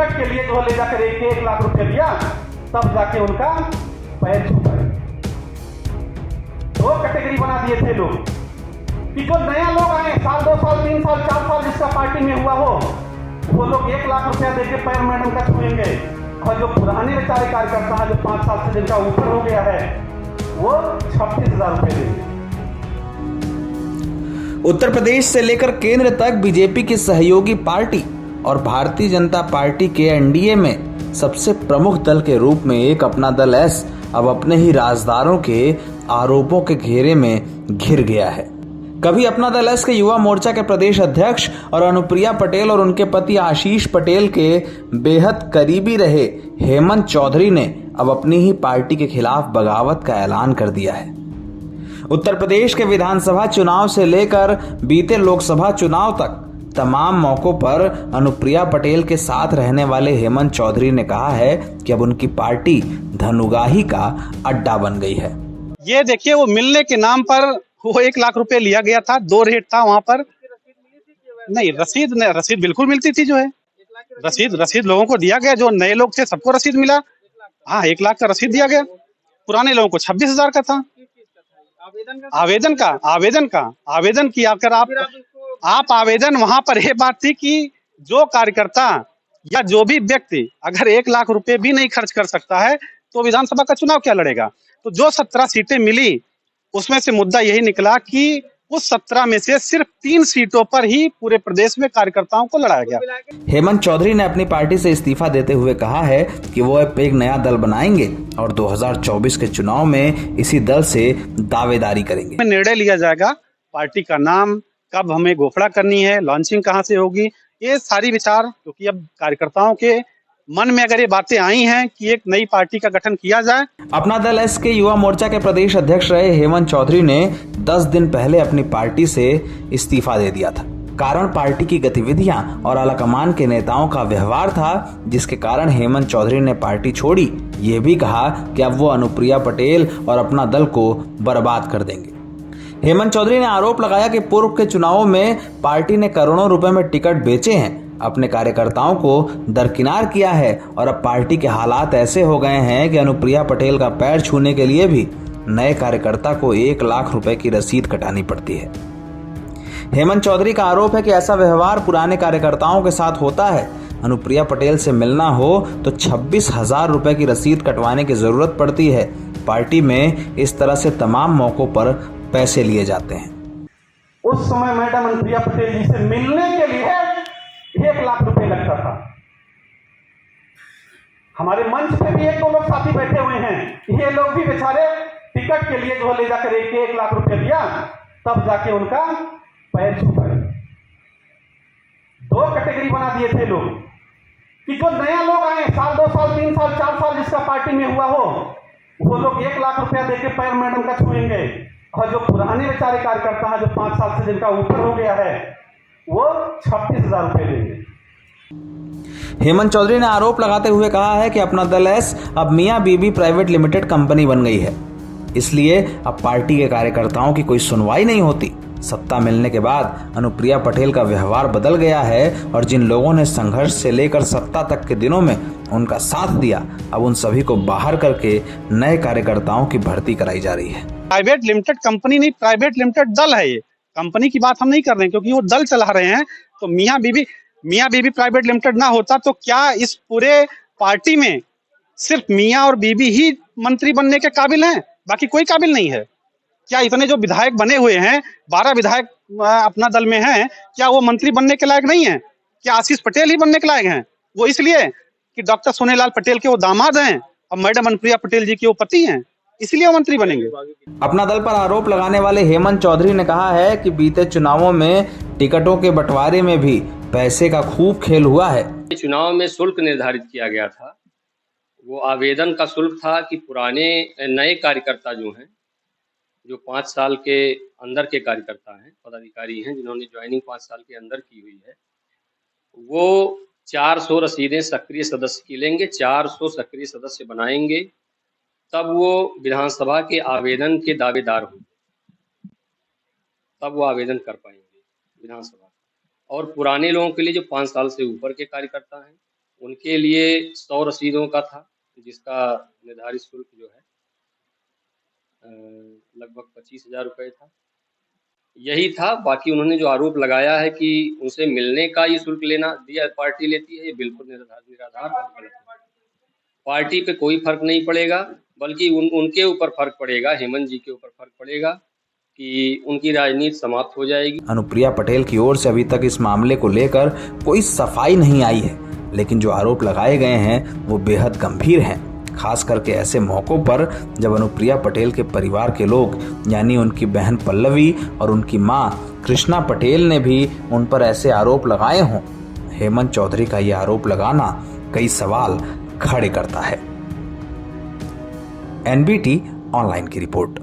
Ticket के लिए जो ले जाकर 1 लाख रुपया दिया, तब जाके उनका पैर छूटा। 2 कैटेगरी बना दिए थे लोग कि जो नया लोग आए, साल 2 साल 3 साल 4 साल जिसका पार्टी में हुआ हो, वो लोग 1 लाख रुपया देके पैर मैडम का छुएंगे, और जो पुराने बेचारे कार्यकर्ता हैं, जो 5 साल से जिनका ऊपर हो गया है, वो 36,000 रुपये देंगे। उत्तर प्रदेश से लेकर केंद्र तक बीजेपी की सहयोगी पार्टी और भारतीय जनता पार्टी के एनडीए में सबसे प्रमुख दल के रूप में एक अपना दल एस अब अपने ही राजदारों के आरोपों के घेरे में घिर गया है। कभी अपना दल एस के युवा मोर्चा के प्रदेश अध्यक्ष और अनुप्रिया पटेल और उनके पति आशीष पटेल के बेहद करीबी रहे हेमंत चौधरी ने अब अपनी ही पार्टी के खिलाफ बगावत का ऐलान कर दिया है। उत्तर प्रदेश के विधानसभा चुनाव से लेकर बीते लोकसभा चुनाव तक तमाम मौकों पर अनुप्रिया पटेल के साथ रहने वाले हेमंत चौधरी ने कहा है कि अब उनकी पार्टी धनुगाही का अड्डा बन गई है। ये देखिए, वो मिलने के नाम पर वो 1 लाख रुपए लिया गया था, 2 रेट था वहां पर। नहीं, रसीद बिल्कुल मिलती थी। जो है रसीद लोगों को दिया गया, जो नए लोग थे सबको रसीद मिला। हाँ, 1 लाख का रसीद दिया गया। पुराने लोगों को 26,000 का था। आवेदन किया कर आप आवेदन वहां पर यह बात थी कि जो कार्यकर्ता या जो भी व्यक्ति अगर 1 लाख रुपए भी नहीं खर्च कर सकता है तो विधानसभा का चुनाव क्या लड़ेगा। तो जो 17 सीटें मिली उसमें से मुद्दा यही निकला कि उस 17 में से सिर्फ 3 सीटों पर ही पूरे प्रदेश में कार्यकर्ताओं को लड़ाया गया। हेमंत चौधरी ने अपनी पार्टी से इस्तीफा देते हुए कहा है कि वो अब एक नया दल बनाएंगे और 2024 के चुनाव में इसी दल से दावेदारी करेंगे। निर्णय लिया जाएगा पार्टी का नाम, कब हमें घोषणा करनी है, लॉन्चिंग कहाँ से होगी, ये सारी विचार, क्योंकि अब कार्यकर्ताओं के मन में अगर ये बातें आई हैं कि एक नई पार्टी का गठन किया जाए। अपना दल एस के युवा मोर्चा के प्रदेश अध्यक्ष रहे हेमंत चौधरी ने 10 दिन पहले अपनी पार्टी से इस्तीफा दे दिया था। कारण पार्टी की गतिविधियां और आलाकमान के नेताओं का व्यवहार था, जिसके कारण हेमंत चौधरी ने पार्टी छोड़ी। ये भी कहा कि अब वो अनुप्रिया पटेल और अपना दल को बर्बाद कर देंगे। हेमंत चौधरी ने आरोप लगाया कि पूर्व के चुनावों में पार्टी ने करोड़ों रुपए में टिकट बेचे हैं, अपने कार्यकर्ताओं को दरकिनार किया है और अब पार्टी के हालात ऐसे हो गए हैं कि अनुप्रिया पटेल का पैर छूने के लिए भी नए कार्यकर्ता को 1 लाख रुपए की रसीद कटानी पड़ती है। हेमंत चौधरी का आरोप है कि ऐसा व्यवहार पुराने कार्यकर्ताओं के साथ होता है। अनुप्रिया पटेल से मिलना हो तो 26,000 रुपए की रसीद कटवाने की जरूरत पड़ती है। पार्टी में इस तरह से तमाम मौकों पर पैसे लिए जाते हैं। उस समय मैडम अनुप्रिया पटेल जी से मिलने के लिए 1 लाख रुपए लगता था। हमारे मंच पे भी 1-2 लोग साथी बैठे हुए हैं, ये लोग भी बेचारे टिकट के लिए जो ले जाकर 1 लाख रुपया दिया, तब जाके उनका पैर छूटा। 2 कैटेगरी बना दिए थे लोग कि जो नया लोग आए, साल 2 साल 3 साल 4 साल जिसका पार्टी में हुआ हो, वो लोग 1 लाख रुपया देके पैर मैडम का छुएंगे, और जो पुराने बेचारे कार्यकर्ता हैं, जो 5 साल से जिनका ऊपर हो गया है, वो 36,000 रुपये देंगे। हेमंत चौधरी ने आरोप लगाते हुए कहा है कि अपना दल एस अब मियां बीबी प्राइवेट लिमिटेड कंपनी बन गई है, इसलिए अब पार्टी के कार्यकर्ताओं की कोई सुनवाई नहीं होती। सत्ता मिलने के बाद अनुप्रिया पटेल का व्यवहार बदल गया है और जिन लोगों ने संघर्ष से लेकर सत्ता तक के दिनों में उनका साथ दिया, अब उन सभी को बाहर करके नए कार्यकर्ताओं की भर्ती कराई जा रही है। प्राइवेट लिमिटेड कंपनी नहीं, प्राइवेट लिमिटेड दल है। ये कंपनी की बात हम नहीं कर रहे हैं, क्योंकि वो दल चला रहे हैं। तो मियां बीबी प्राइवेट लिमिटेड ना होता तो क्या इस पूरे पार्टी में सिर्फ मियां और बीबी ही मंत्री बनने के काबिल हैं, बाकी कोई काबिल नहीं है? क्या इतने जो विधायक बने हुए हैं, 12 विधायक अपना दल में हैं, क्या वो मंत्री बनने के लायक नहीं है? क्या आशीष पटेल ही बनने के लायक हैं? वो इसलिए कि डॉक्टर सोनेलाल पटेल के वो दामाद हैं और मैडम अनुप्रिया पटेल जी के वो पति हैं, इसलिए वो मंत्री बनेंगे। अपना दल पर आरोप लगाने वाले हेमंत चौधरी ने कहा है कि बीते चुनावों में टिकटों के बंटवारे में भी पैसे का खूब खेल हुआ है। चुनाव में शुल्क निर्धारित किया गया था, वो आवेदन का शुल्क था कि पुराने नए कार्यकर्ता जो हैं, जो 5 साल के अंदर के कार्यकर्ता हैं, पदाधिकारी हैं, जिन्होंने ज्वाइनिंग 5 साल के अंदर की हुई है, वो 400 रसीदें सक्रिय सदस्य की लेंगे, 400 सक्रिय सदस्य बनाएंगे, तब वो विधानसभा के आवेदन के दावेदार होंगे, तब वो आवेदन कर पाएंगे विधानसभा। और पुराने लोगों के लिए जो 5 साल से ऊपर के कार्यकर्ता हैं उनके लिए 100 रसीदों का था, जिसका निर्धारित शुल्क जो है लगभग 25,000 रुपये था। यही था। बाकी उन्होंने जो आरोप लगाया है कि उनसे मिलने का ये शुल्क लेना दिया पार्टी लेती है, ये बिल्कुल निराधार और गलत है। पार्टी पे कोई फर्क नहीं पड़ेगा, बल्कि उनके ऊपर फर्क पड़ेगा, हेमंत जी के ऊपर फर्क पड़ेगा कि उनकी राजनीति समाप्त हो जाएगी। अनुप्रिया पटेल की ओर से अभी तक इस मामले को लेकर कोई सफाई नहीं आई है, लेकिन जो आरोप लगाए गए हैं वो बेहद गंभीर हैं। खास करके ऐसे मौकों पर जब अनुप्रिया पटेल के परिवार के लोग यानी उनकी बहन पल्लवी और उनकी मां कृष्णा पटेल ने भी उन पर ऐसे आरोप लगाए हों। हेमंत चौधरी का यह आरोप लगाना कई सवाल खड़े करता है। NBT ऑनलाइन की रिपोर्ट।